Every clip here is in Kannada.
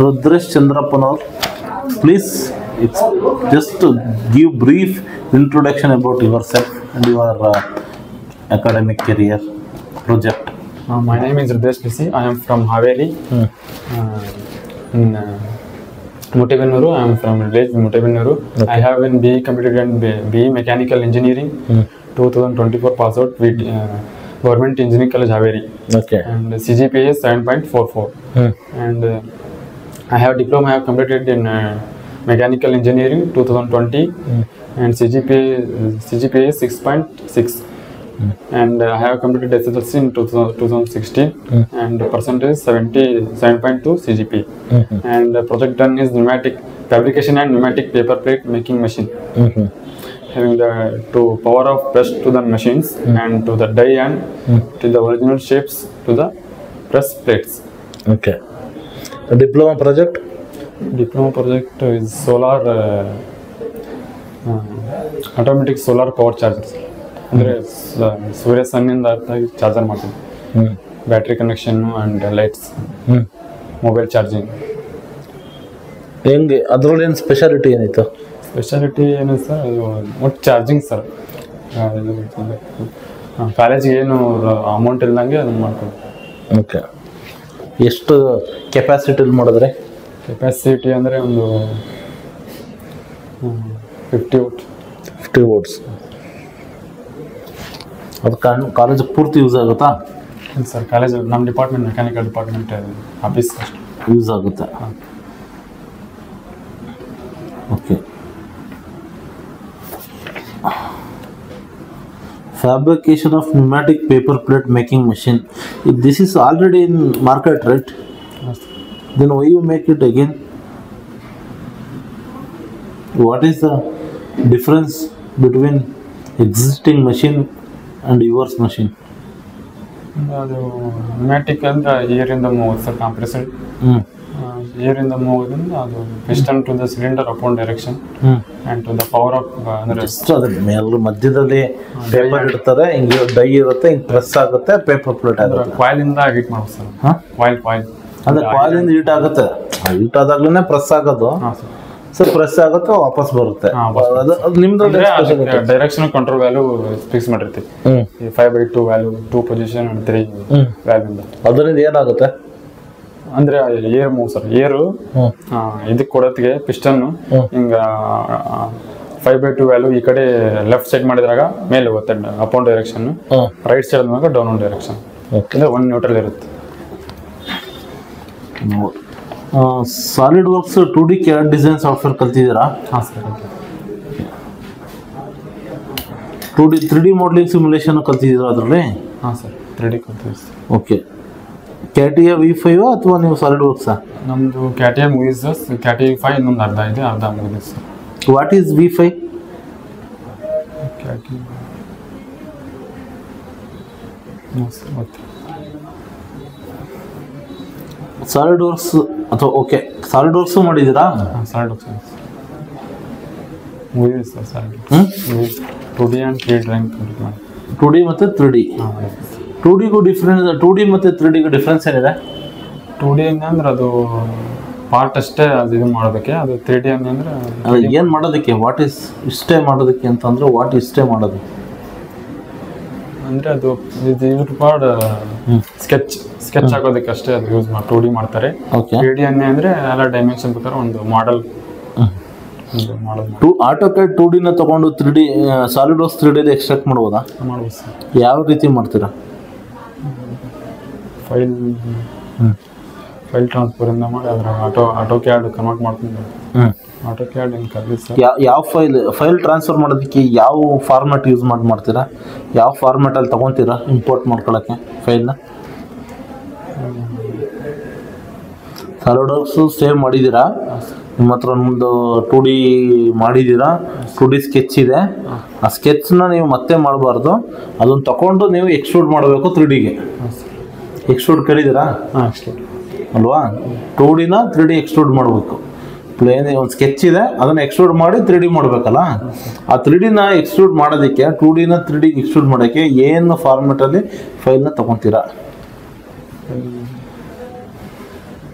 Rudresh Chandrappan, please just to give brief introduction about yourself and your academic career project. My name is Rudresh PC. I am from Haveri. In Mutebennuru. I am from village Mutebennuru. Okay. I have been BE completed and BE Mechanical Engineering 2024 pass out with Government Engineering College Haveri. Okay. And CGPA is 7.44. And I have diploma. I have completed in Mechanical Engineering 2020 and CGPA is 6.6. And I have completed SSLC in 2016 and percentage 77.2 CGP. And the project done is pneumatic fabrication and pneumatic paper plate making machine. Having the to power of press to the machines and to the die and till the original shapes to the press plates. Okay. The diploma project? Diploma project is solar automatic solar power chargers. ಅಂದರೆ ಸೂರ್ಯ ಸನ್ನಿಂದ ಚಾರ್ಜರ್ ಮಾಡ್ತೀವಿ. Battery connection and lights, mobile charging. ಹೆಂಗೆ ಅದರಲ್ಲಿ ಏನು ಸ್ಪೆಷಾಲಿಟಿ ಏನಿತ್ತು? ಸ್ಪೆಷಾಲಿಟಿ ಏನು ಸರ್, ಅದು ಒಟ್ಟು ಚಾರ್ಜಿಂಗ್ ಸರ್. ಕಾಲೇಜಿಗೆ ಏನು ಅಮೌಂಟ್ ಇಲ್ದಂಗೆ ಅದನ್ನು ಮಾಡ್ಕೊಂಡು. ಓಕೆ. ಎಷ್ಟು ಕೆಪಾಸಿಟಿಲಿ ಮಾಡಿದ್ರೆ? ಕೆಪಾಸಿಟಿ ಅಂದರೆ ಒಂದು 50 ವೋಲ್ಟ್ಸ್. ಅದು ಕಾಲೇಜ್ ಪೂರ್ತಿ ಯೂಸ್ ಆಗುತ್ತಾ? ಇಲ್ಲ ಸರ್, ಕಾಲೇಜ್ ನಮ್ಮ ಡಿಪಾರ್ಟ್ಮೆಂಟ್ ಮೆಕ್ಯಾನಿಕಲ್ ಡಿಪಾರ್ಟ್ಮೆಂಟ್ ಆಫೀಸ್ ಅಷ್ಟು ಯೂಸ್ ಆಗುತ್ತೆ. Okay. Fabrication of pneumatic paper plate making machine. If this is already in market, right? Yes. Then why you make it again? What is the difference between existing machine and yours machine? ಅದು ನ್ಯೂಮ್ಯಾಟಿಕ್ ಅಂದ್ರೆ ಏರಿಂದ ಮೂವ್ ಸರ್, ಕಾಂಪ್ರೆಸರ್ ಏರಿಂದ ಮೂವ್ದಿಂದ ಅದು piston to the cylinder upon direction and to the power of ಅಂದ್ರೆ ಅದ್ರ ಮೇಲೆ ಮಧ್ಯದಲ್ಲಿ ಪೇಪರ್ ಇಡ್ತಾರೆ, ಹಿಂಗೆ ಡೈ ಇರುತ್ತೆ, ಹಿಂಗೆ ಪ್ರೆಸ್ ಆಗುತ್ತೆ, ಪೇಪರ್ ಪ್ಲೇಟ್ ಆಗುತ್ತೆ. ಕಾಯಿಲ್ ಇಂದ ಹೀಟ್ ಮಾಡೋದು ಸರ್. ಕಾಯಿಲ್ ಅಂದ್ರೆ ಕಾಯಿಲ್ ಇಂದ ಹೀಟ್ ಆಗುತ್ತೆ, ಹೀಟ್ ಆದಾಗ್ಲೇ ಪ್ರೆಸ್ ಆಗೋದು. ಸರ್ ಪ್ರೆಸ್ ಆಗುತ್ತೆ, ವಾಪಸ್ ಬರುತ್ತೆ. ನಿಮ್ದು ಡೈರೆಕ್ಷನ್ ಕಂಟ್ರೋಲ್ ವ್ಯಾಲ್ಯೂ ಫಿಕ್ಸ್ ಮಾಡಿರ್ತೀವಿ. 5/2 ವ್ಯಾಲ್ಯೂ, 2 ಪೊಸಿಷನ್ ಅಂಡ್ 3 ವ್ಯಾಲ್ಯೂ ಇಂದ. ಅದರಿಂದ ಏನಾಗುತ್ತೆ ಅಂದ್ರೆ ಏರ್ ಮೂವ್ ಸರ್. ಏರು ಇದಕ್ಕೆ ಕೊಡೋತ್ತಿಗೆ ಪಿಸ್ಟನ್ ಹಿಂಗ 5/2 ವ್ಯಾಲ್ಯೂ ಈ ಕಡೆ ಲೆಫ್ಟ್ ಸೈಡ್ ಮಾಡಿದ್ರಾಗ ಮೇಲೆ ಹೋಗುತ್ತೆ ಅಪಾನ್ ಡೈರೆಕ್ಷನ್, ರೈಟ್ ಸೈಡ್ ಆದಾಗ ಡೌನ್ ಆನ್ ಡೈರೆಕ್ಷನ್. ಅಂದ್ರೆ ಒಂದು ನ್ಯೂಟ್ರಲ್ ಇರುತ್ತೆ. SolidWorks 2D CAD design software ಕಲ್ತಿದ್ದೀರಾ? ಹಾಂ ಸರ್. 3D ಮಾಡಲಿಂಗ್ ಸಿಮ್ಯುಲೇಷನ್ ಕಲ್ತಿದ್ದೀರಾ ಅದರಲ್ಲಿ? ಹಾಂ ಸರ್, 3D ಕಲ್ತಿದ್ದೀವಿ ಸರ್. ಓಕೆ. ಕ್ಯಾಟಿಯಾ V5 ಅಥವಾ ನೀವು ಸಾಲಿಡ್ ವರ್ಕ್ಸಾ? ನಮ್ಮದು ಕ್ಯಾಟಿಯಾ ಮುಗಿಸ್ ಸರ್. ಕ್ಯಾಟಿಯಾ 5 ಇನ್ನೊಂದು ಅರ್ಧ ಇದೆ, ಅರ್ಧ ಮುಗಿದಿದೆ sir. What is V5? CATIA SolidWorks ಅಥವಾ ಓಕೆ, ಸಾಲಿಡ್ ವರ್ಕ್ಸು ಮಾಡಿದ್ದೀರಾ? ಹಾಂ, ಸಾಲಿಡ್ ವರ್ಕ್ಸ್ ಮುಗಿದಿದೆ sir. Solid 2D and 3D drawing complete ಮಾಡಿ. 2D ಮತ್ತು 3D. 2Dಗೂ ಡಿಫ್ರೆನ್ಸ್, 2D ಮತ್ತು 3Dಗೂ ಡಿಫ್ರೆನ್ಸ್ ಏನಿದೆ? 2D ಅಂದ್ರೆ ಅದು ಪಾರ್ಟ್ ಅಷ್ಟೇ ಅದು ಇದು ಮಾಡೋದಕ್ಕೆ, ಅದು 3D ಅಂದ್ರೆ ಅದು ಏನು ಮಾಡೋದಕ್ಕೆ? ವಾಟ್ ಈಸ್ ಇಷ್ಟೇ ಮಾಡೋದಕ್ಕೆ ಅಂತಂದ್ರೆ ವಾಟ್ ಇಷ್ಟೇ ಮಾಡೋದು ಅಂದರೆ ಅದು ಇದು ಪಾರ್ಟ್ ಸ್ಕೆಚ್ ಹಾಕೋದಕ್ಕೆ ಅಷ್ಟೇ ಅದು ಯೂಸ್ ಮಾಡಿ 2D ಮಾಡ್ತಾರೆ. 3D ಅಂದರೆ ಎಲ್ಲ ಡೈಮೆನ್ಷನ್ ಬೇಕಾದ್ರೆ ಒಂದು ಮಾಡೆಲ್ ಮಾಡೋದು. ಆಟೋಕ್ಯಾಡ್ 2Dನ ತಗೊಂಡು 3D solid works 3D extract ಮಾಡ್ಬೋದಾ? ಮಾಡ್ಬೋದು ಸರ್. ಯಾವ ರೀತಿ ಮಾಡ್ತೀರಾ? ಫೈಲ್ ಟ್ರಾನ್ಸ್ಫರ್ ಇಂದ ಮಾಡಿ ಅದ್ರಾಗ ಆಟೋಕ್ಯಾಡ್ ಕನ್ವರ್ಟ್ ಮಾಡ್ಕೊಂಡು ಆಟೋಕ್ಯಾಡ್ ಹಿಂಗೆ ಕಲಿಸಿ ಸರ್. ಯಾವ ಫೈಲ್ ಟ್ರಾನ್ಸ್ಫರ್ ಮಾಡೋದಕ್ಕೆ ಯಾವ ಫಾರ್ಮ್ಯಾಟ್ ಯೂಸ್ ಮಾಡ್ತೀರಾ? ಯಾವ ಫಾರ್ಮ್ಯಾಟಲ್ಲಿ ತೊಗೊತೀರಾ ಇಂಪೋರ್ಟ್ ಮಾಡ್ಕೊಳ್ಳೋಕ್ಕೆ ಫೈಲ್ನ? ಸಾಲಿಡ್ ವರ್ಕ್ಸು ಸೇವ್ ಮಾಡಿದ್ದೀರಾ? ನಿಮ್ಮ ಹತ್ರ ಒಂದು 2D ಮಾಡಿದ್ದೀರಾ, 2D ಸ್ಕೆಚ್ ಇದೆ. ಆ ಸ್ಕೆಚ್ನ ನೀವು ಮತ್ತೆ ಮಾಡಬಾರ್ದು, ಅದನ್ನು ತಗೊಂಡು ನೀವು ಎಕ್ಸ್ಟ್ರೂಡ್ ಮಾಡಬೇಕು 3Dಗೆ. ಎಕ್ಸ್ಟ್ರೂಡ್ ಕಲಿದ್ದೀರಾ? ಹಾಂ, ಎಕ್ಸ್ಟ್ರೂಡ್ ಅಲ್ವಾ? 2Dನ 3D ಎಕ್ಸ್ಟ್ರೂಡ್ ಮಾಡಬೇಕು. ಪ್ಲೇನ್ ಒಂದು ಸ್ಕೆಚ್ ಇದೆ, ಅದನ್ನು ಎಕ್ಸ್ಟ್ರೂಡ್ ಮಾಡಿ 3D ಮಾಡಬೇಕಲ್ಲ. ಆ 3Dನ ಎಕ್ಸ್ಟ್ರೂಡ್ ಮಾಡೋದಕ್ಕೆ 2Dನ 3D ಎಕ್ಸ್ಟ್ರೂಡ್ ಮಾಡೋಕ್ಕೆ ಏನು ಫಾರ್ಮೆಟಲ್ಲಿ ಫೈಲ್ನ ತೊಗೊತೀರಾ?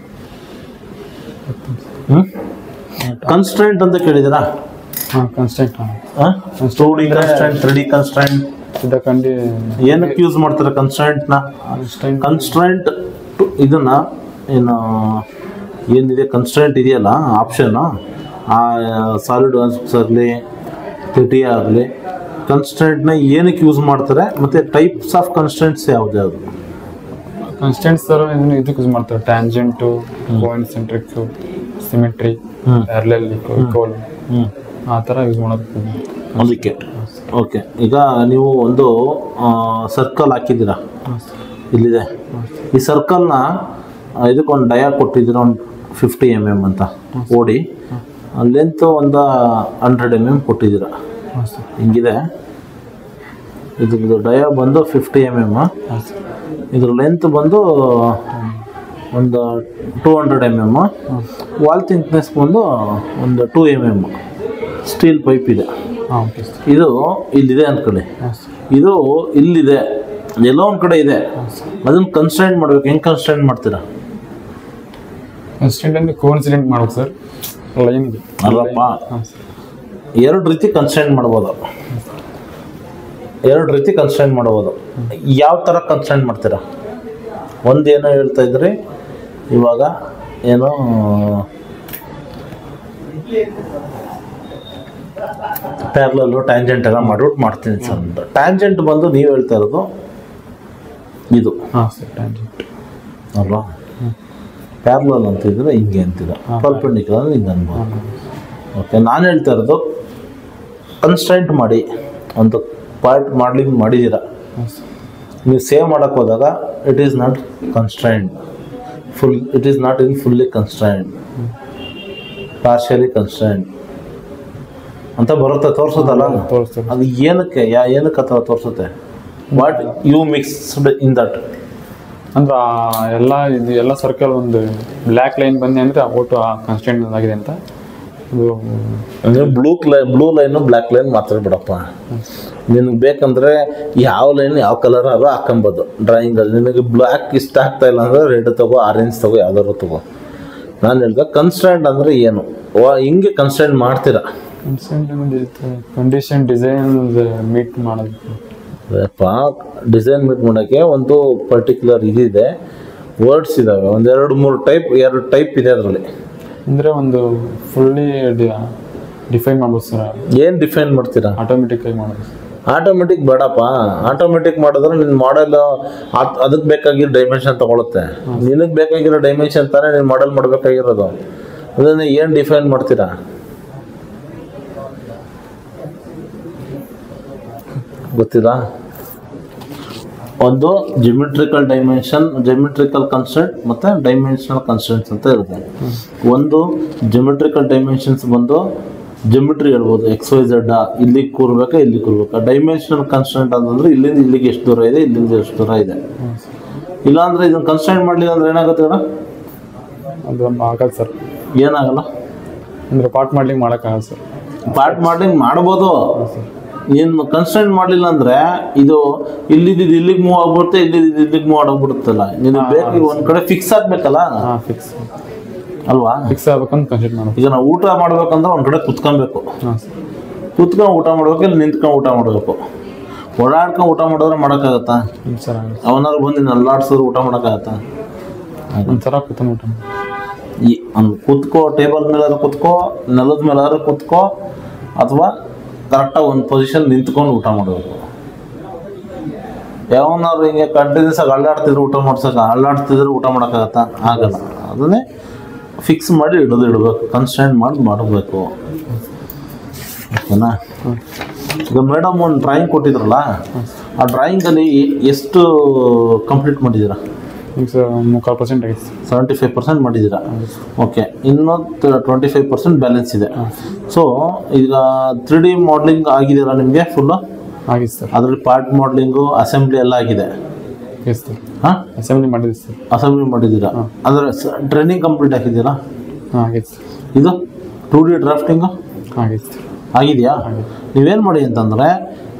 ಕನ್ಸ್ಟ್ರೆಂಟ್ ಅಂತ ಕೇಳಿದಿರಾ? ಹಾಂ constant. 2D constraint, 3D constraint ಇದಕ್ಕಂಡು ಏನಕ್ಕೆ ಯೂಸ್ ಮಾಡ್ತಾರೆ ಕನ್ಸ್ಟ್ರೆಂಟ್ನ? ಕನ್ಸ್ಟ್ರೆಂಟ್ ಇದನ್ನ ಏನು ಏನಿದೆ ಕನ್ಸ್ಟ್ರೆಂಟ್ ಇದೆಯಲ್ಲ ಆಪ್ಷನ್, ಆ ಸಾಲಿಡ್ ವರ್ಕ್ಸ್ ಆಗಲಿ ಟಿಟಿ ಆಗಲಿ ಕನ್ಸ್ಟ್ರೆಂಟ್ನ ಏನಕ್ಕೆ ಯೂಸ್ ಮಾಡ್ತಾರೆ ಮತ್ತು ಟೈಪ್ಸ್ ಆಫ್ ಕನ್ಸ್ಟ್ರೆಂಟ್ಸ್ ಯಾವ್ದು? ಕನ್ಸ್ಟೆಂಟ್ಸ್ ಥರ ಇದಕ್ಕೆ ಯೂಸ್ ಮಾಡ್ತಾರೆ. ಟ್ಯಾಂಜೆಂಟು, ಕೋಇನ್ಸೆಂಟ್ರಿಕ್ಸು, ಸಿಮೆಟ್ರಿ, ಪ್ಯಾರಲಲ್, ಈಕ್ವಲ್ ಆ ಥರ ಯೂಸ್ ಮಾಡೋದು ಅದಕ್ಕೆ. ಓಕೆ, ಈಗ ನೀವು ಒಂದು ಸರ್ಕಲ್ ಹಾಕಿದ್ದೀರಾ, ಇಲ್ಲಿದೆ. ಈ ಸರ್ಕಲ್ನ ಇದಕ್ಕೊಂದು ಡಯಾ ಕೊಟ್ಟಿದ್ದೀರ, ಒಂದು 50 mm ಅಂತ ಓಡಿ, ಲೆಂತ್ ಒಂದು 100 mm ಕೊಟ್ಟಿದ್ದೀರ. ಹಿಂಗಿದೆ, ಇದ್ರದ್ದು ಡಯಾ ಬಂದು 50 mm, ಇದ್ರ ಲೆಂತ್ ಬಂದು ಒಂದು 200 mm, ವಾಲ್ ಥಿಕ್ನೆಸ್ ಬಂದು ಒಂದು 2 mm ಸ್ಟೀಲ್ ಪೈಪ್ ಇದೆ. ಇದು ಇಲ್ಲಿದೆ ಅಂದ್ಕೊಳ್ಳಿ, ಇದು ಇಲ್ಲಿದೆ, ಎಲ್ಲೋ ಒಂದು ಕಡೆ ಇದೆ, ಅದನ್ನು ಕನ್ಸ್ಟ್ರೆಂಟ್ ಮಾಡ್ಬೇಕು. ಹೆಂಗೆ ಕನ್ಸ್ಟ್ರೆಂಟ್ ಮಾಡ್ತೀರಾ? ಕನ್ಸ್ಟೆಂಟ್ ಅಂದರೆ ಕೋಇನ್ಸಿಡೆಂಟ್ ಮಾಡ್ಬೇಕು ಸರ್. ಲೈನ್ಗೆ ಅಲ್ಲಪ್ಪ, ಎರಡು ರೀತಿ ಕನ್ಸ್ಟ್ರೆಂಟ್ ಮಾಡ್ಬೋದು. ಎರಡು ರೀತಿ ಕನ್ಸ್ಟ್ರೆಂಟ್ ಮಾಡ್ಬೋದು. ಯಾವ ಥರ ಕನ್ಸ್ಟ್ರೆಂಟ್ ಮಾಡ್ತೀರಾ? ಒಂದೇನೋ ಹೇಳ್ತಾ ಇದ್ರಿ ಇವಾಗ, ಏನೋ ಪ್ಯಾರಲಲ್ಲು ಟ್ಯಾಂಜೆಂಟ್ ಎಲ್ಲ ಮಾಡ್ಬಿಟ್ಟು ಮಾಡ್ತೀನಿ ಸರ್ ಅಂತ. ಟ್ಯಾಂಜೆಂಟ್ ಬಂದು ನೀವು ಹೇಳ್ತಾ ಇರೋದು ಇದು. ಹಾಂ ಸರ್, ಟ್ಯಾಂಜೆಂಟ್ ಅಲ್ವಾ? ಪ್ಯಾರಲಲ್ ಅಂತಿದ್ರೆ ಹಿಂಗೆ ಅಂತೀರ, ಪರ್ಪೆಂಡಿಕ್ಯುಲರ್ ಅಂದ್ರೆ ಹಿಂಗೆ ಅನ್ಬೋದು. ಓಕೆ, ನಾನು ಹೇಳ್ತಾ ಇರೋದು ಕನ್ಸ್ಟ್ರೆಂಟ್ ಮಾಡಿ ಒಂದು ಪಾರ್ಟ್ ಮಾಡ್ಲಿಂಗ್ ಮಾಡಿದ್ದೀರ, ನೀವು ಸೇವ್ ಮಾಡೋಕ್ಕೆ ಹೋದಾಗ it is not constraint, it is not in fully constraint, partially constraint ಅಂತ ಬರುತ್ತೆ, ತೋರಿಸೋದಲ್ಲ? ತೋರಿಸ್ತದೆ. ಅದು ಏನಕ್ಕೆ ಏನಕ್ಕೆ ಆ ಥರ ತೋರಿಸುತ್ತೆ? What you mixed in that? ಅಂದ್ರೆ ಎಲ್ಲ ಸರ್ಕಲ್ ಒಂದು ಬ್ಲ್ಯಾಕ್ ಲೈನ್ ಬಂದೆ ಅಂದರೆ ಒಟ್ಟು ಆ ಕನ್ಸ್ಟೆಂಟ್ ಆಗಿದೆ ಅಂತ. ಅದು ಅಂದರೆ ಬ್ಲೂ ಲೈನು ಬ್ಲ್ಯಾಕ್ ಲೈನ್ ಮಾತ್ರ ಬಿಡಪ್ಪ. ನಿನಗೆ ಬೇಕಂದರೆ ಯಾವ ಲೈನ್ ಯಾವ ಕಲರ್ ಆದ್ರೂ ಹಾಕೊಬೋದು ಡ್ರಾಯಿಂಗಲ್ಲಿ. ನಿನಗೆ ಬ್ಲ್ಯಾಕ್ ಇಷ್ಟ ಆಗ್ತಾ ಇಲ್ಲ ಅಂದರೆ ರೆಡ್ ತಗೋ, ಆರೆಂಜ್ ತಗೋ, ಯಾವ್ದಾದ್ರು ತಗೋ. ನಾನು ಹೇಳ್ದೆ ಕನ್ಸ್ಟ್ರೆಂಟ್ ಅಂದರೆ ಏನು, ಹಿಂಗೆ ಕನ್ಸ್ಟ್ರೆಂಟ್ ಮಾಡ್ತೀರಾ? ಕಂಡೀಷನ್ ಡಿಸೈನ್ ಮೀಟ್ ಮಾಡೋದು. ಡಿಸೈನ್ ಮೀಟ್ ಮಾಡೋಕ್ಕೆ ಒಂದು ಪರ್ಟಿಕ್ಯುಲರ್ ಇದಿದೆ, ವರ್ಡ್ಸ್ ಇದ್ದಾವೆ, ಒಂದು 2-3 ಟೈಪ್ ಇದೆ ಅದರಲ್ಲಿ. ಅಂದರೆ ಒಂದು ಫುಲ್ಲಿ ಡಿಫೈನ್ ಮಾಡ್ಬೋದು ಸರ್. ಏನು ಡಿಫೈನ್ ಮಾಡ್ತೀರಾ? ಆಟೋಮೆಟಿಕ್ ಆಗಿ ಮಾಡೋದು. ಆಟೋಮೆಟಿಕ್ ಬೇಡಪ್ಪ. ಆಟೋಮೆಟಿಕ್ ಮಾಡಿದ್ರೆ ನಿನ್ನ ಮಾಡೆಲ್ ಅದಕ್ಕೆ ಬೇಕಾಗಿರೋ ಡೈಮೆನ್ಷನ್ ತೊಗೊಳುತ್ತೆ. ನಿನಗೆ ಬೇಕಾಗಿರೋ ಡೈಮೆನ್ಷನ್ ತಾನೇ ನೀನು ಮಾಡೆಲ್ ಮಾಡಬೇಕಾಗಿರೋದು. ಅದನ್ನು ಏನು ಡಿಫೈನ್ ಮಾಡ್ತೀರಾ? ಗೊತ್ತಿಲ್ಲ? ಒಂದು ಜಿಮಿಟ್ರಿಕಲ್ ಡೈಮೆನ್ಷನ್, ಜಿಮಿಟ್ರಿಕಲ್ ಕನ್ಸ್ಟೆಂಟ್ ಮತ್ತು ಡೈಮೆನ್ಷನಲ್ ಕನ್ಸ್ಟೆಂಟ್ಸ್ ಅಂತ ಇರುತ್ತೆ. ಒಂದು ಜಿಮಿಟ್ರಿಕಲ್ ಡೈಮೆನ್ಷನ್ಸ್ ಬಂದು ಜಿಮಿಟ್ರಿ ಹೇಳ್ಬೋದು, XYZ ಇಲ್ಲಿಗೆ ಕೂರ್ಬೇಕಾ ಇಲ್ಲಿಗೆ ಕೂರ್ಬೇಕಾ. ಡೈಮೆನ್ಷನಲ್ ಕನ್ಸ್ಟೆಂಟ್ ಅಂತಂದ್ರೆ ಇಲ್ಲಿಂದ ಇಲ್ಲಿಗೆ ಎಷ್ಟು ದೂರ ಇದೆ, ಇಲ್ಲಿಂದ ಎಷ್ಟು ದೂರ ಇದೆ. ಇಲ್ಲಾಂದ್ರೆ ಇದನ್ನು ಕನ್ಸ್ಟೆಂಟ್ ಮಾಡಲಿಲ್ಲ ಅಂದ್ರೆ ಏನಾಗುತ್ತೆ ಅಣ್ಣ? ಅದು ಆಗಲ್ಲ ಸರ್. ಏನಾಗಲ್ಲ ಅಂದರೆ ಪಾರ್ಟ್ ಮಾಡ್ಲಿಂಗ್ ಮಾಡೋಕ್ಕಾಗಲ್ಲ ಸರ್. ಪಾರ್ಟ್ ಮಾಡ್ಲಿಂಗ್ ಮಾಡ್ಬೋದು, ನೀನು ಕನ್ಸ್ಟೆಂಟ್ ಮಾಡಲಿಲ್ಲ ಅಂದರೆ ಇದು ಇಲ್ಲಿದ್ದು ಇಲ್ಲಿಗೆ ಮೂವ್ ಆಗ್ಬಿಡುತ್ತೆ, ಇಲ್ಲಿಗೆ ಮೂವ್ ಆಗೋಗ್ಬಿಡುತ್ತಲ್ಲ. ನೀನು ಬೇಕು ಒಂದು ಕಡೆ ಫಿಕ್ಸ್ ಆಗಬೇಕಲ್ಲ. ಫಿಕ್ಸ್ ಅಲ್ವಾ? ಫಿಕ್ಸ್ ಆಗ್ಬೇಕಂತ ಕನ್ಸಿಡರ್ ಮಾಡಬೇಕು. ಈಗ ನಾವು ಊಟ ಮಾಡ್ಬೇಕಂದ್ರೆ ಒಂದು ಕಡೆ ಕುತ್ಕೊಬೇಕು, ಕುತ್ಕೊಂಡು ಊಟ ಮಾಡ್ಬೇಕು, ಇಲ್ಲಿ ನಿಂತ್ಕೊಂಡು ಊಟ ಮಾಡಬೇಕು. ಓಡಾಡ್ಕೊಂಡು ಊಟ ಮಾಡಿದ್ರೆ ಮಾಡೋಕ್ಕಾಗತ್ತಾ? ಅವನಾದ್ರು ಬಂದು ನಲ್ಲಾಡ್ಸಿದ್ರು ಊಟ ಮಾಡೋಕ್ಕಾಗತ್ತಾ? ಒಂಥರ ಕೂತ್ಕೊಂಡು ಊಟ ಕುತ್ಕೋ, ಟೇಬಲ್ ಮೇಲಾದ್ರೂ ಕುತ್ಕೋ, ನೆಲದ ಮೇಲಾದ್ರೂ ಕುತ್ಕೋ, ಅಥವಾ ಕರೆಕ್ಟಾಗಿ ಒಂದು ಪೊಸಿಷನ್ ನಿಂತ್ಕೊಂಡು ಊಟ ಮಾಡಬೇಕು. ಯಾವನಾದ್ರು ಹಿಂಗೆ ಕಂಟಿನ್ಯೂಸ್ ಆಗಿ ಅಳ್ಳಾಡ್ತಿದ್ರು ಊಟ ಮಾಡೋಕ್ಕಾಗತ್ತಾ? ಆಗಲ್ಲ. ಅದನ್ನೇ ಫಿಕ್ಸ್ ಮಾಡಿ ಇಡಬೇಕು, ಕನ್ಸ್ಟೆಂಟ್ ಮಾಡಬೇಕು. ಓಕೆನಾ? ಈಗ ಮೇಡಮ್ ಒಂದು ಡ್ರಾಯಿಂಗ್ ಕೊಟ್ಟಿದ್ರಲ್ಲ, ಆ ಡ್ರಾಯಿಂಗಲ್ಲಿ ಎಷ್ಟು ಕಂಪ್ಲೀಟ್ ಮಾಡಿದ್ದೀರಾ? 3% ಆಗಿದೆ. 75% ಮಾಡಿದ್ದೀರಾ. ಓಕೆ, ಇನ್ನೂ 25% ಬ್ಯಾಲೆನ್ಸ್ ಇದೆ. ಸೊ ಈಗ 3D ಮಾಡಲಿಂಗ್ ಆಗಿದೆಯಲ್ಲ ನಿಮಗೆ ಫುಲ್ಲು? ಆಗಿದೆ ಸರ್. ಅದರಲ್ಲಿ ಪಾರ್ಟ್ ಮಾಡಲಿಂಗು, ಅಸೆಂಬ್ಲಿ ಎಲ್ಲ ಆಗಿದೆ? Yes sir. ಹಾಂ, ಅಸೆಂಬ್ಲಿ ಮಾಡಿದ್ದೀವಿ ಸರ್. ಅಸೆಂಬ್ಲಿ ಮಾಡಿದ್ದೀರಾ ಅಂದರೆ ಟ್ರೈನಿಂಗ್ ಕಂಪ್ಲೀಟ್ ಆಗಿದ್ದೀರಾ? ಹಾಂ ಆಗಿದೆ ಸರ್. ಇದು 2D ಡ್ರಾಫ್ಟಿಂಗು ಆಗಿದೆ ಸರ್. ಆಗಿದೆಯಾ? ನೀವೇನು ಮಾಡಿ ಅಂತಂದರೆ,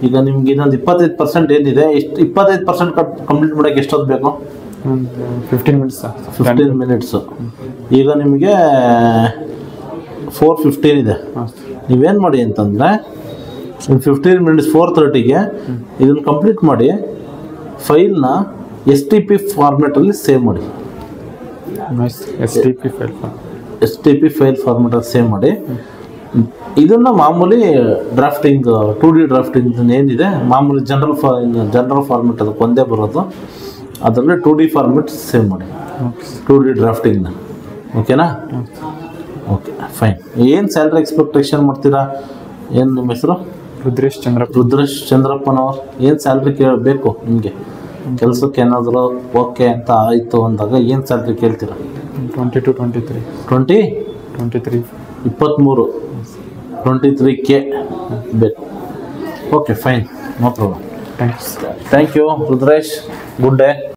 ಈಗ ನಿಮ್ಗೆ ಇನ್ನೊಂದು 25% ಏನಿದೆ, 25% ಕಂಪ್ಲೀಟ್ ಮಾಡೋಕ್ಕೆ ಎಷ್ಟೊತ್ತು ಬೇಕು? ಒಂದು 15 ಮಿನಿಟ್ಸ್ 15 ಮಿನಿಟ್ಸು. ಈಗ ನಿಮಗೆ 4:15 ಇದೆ. ನೀವೇನು ಮಾಡಿ ಅಂತಂದರೆ 15 ಮಿನಿಟ್ಸ್ 4:30ಗೆ ಇದನ್ನು ಕಂಪ್ಲೀಟ್ ಮಾಡಿ ಫೈಲ್ನ STP ಫಾರ್ಮೆಟಲ್ಲಿ ಸೇವ್ ಮಾಡಿ. STP ಫೈಲ್ ಫಾರ್ಮೆಟಲ್ಲಿ ಸೇವ್ ಮಾಡಿ. ಇದನ್ನು ಮಾಮೂಲಿ ಡ್ರಾಫ್ಟಿಂಗ್ 2D ಡ್ರಾಫ್ಟಿಂಗ್ ಏನಿದೆ ಮಾಮೂಲಿ ಜನರಲ್ ಫಾರ್ಮೆಟ್ ಅದಕ್ಕೆ ಒಂದೇ ಬರೋದು, ಅದರಲ್ಲಿ 2D ಫಾರ್ಮೆಟ್ ಸೇವ್ ಮಾಡಿ 2D ಡ್ರಾಫ್ಟಿಂಗ್ನ. ಓಕೆನಾ? Okay fine. ಏನು ಸ್ಯಾಲ್ರಿ ಎಕ್ಸ್ಪೆಕ್ಟೇಷನ್ ಮಾಡ್ತೀರಾ? ಏನು ನಿಮ್ಮ ಹೆಸರು? ರುದ್ರೇಶ್ ಚಂದ್ರಪ್ಪನವ್ರು. ಏನು ಸ್ಯಾಲ್ರಿ ಬೇಕು ನಿಮಗೆ? ಕೆಲಸಕ್ಕೆ ಏನಾದರೂ ಓಕೆ ಅಂತ ಆಯಿತು ಅಂದಾಗ ಏನು ಸ್ಯಾಲ್ರಿ ಕೇಳ್ತೀರಾ? 23K ಬೇಕು. Okay fine, no problem. Thanks. Thank you Rudresh. Good day.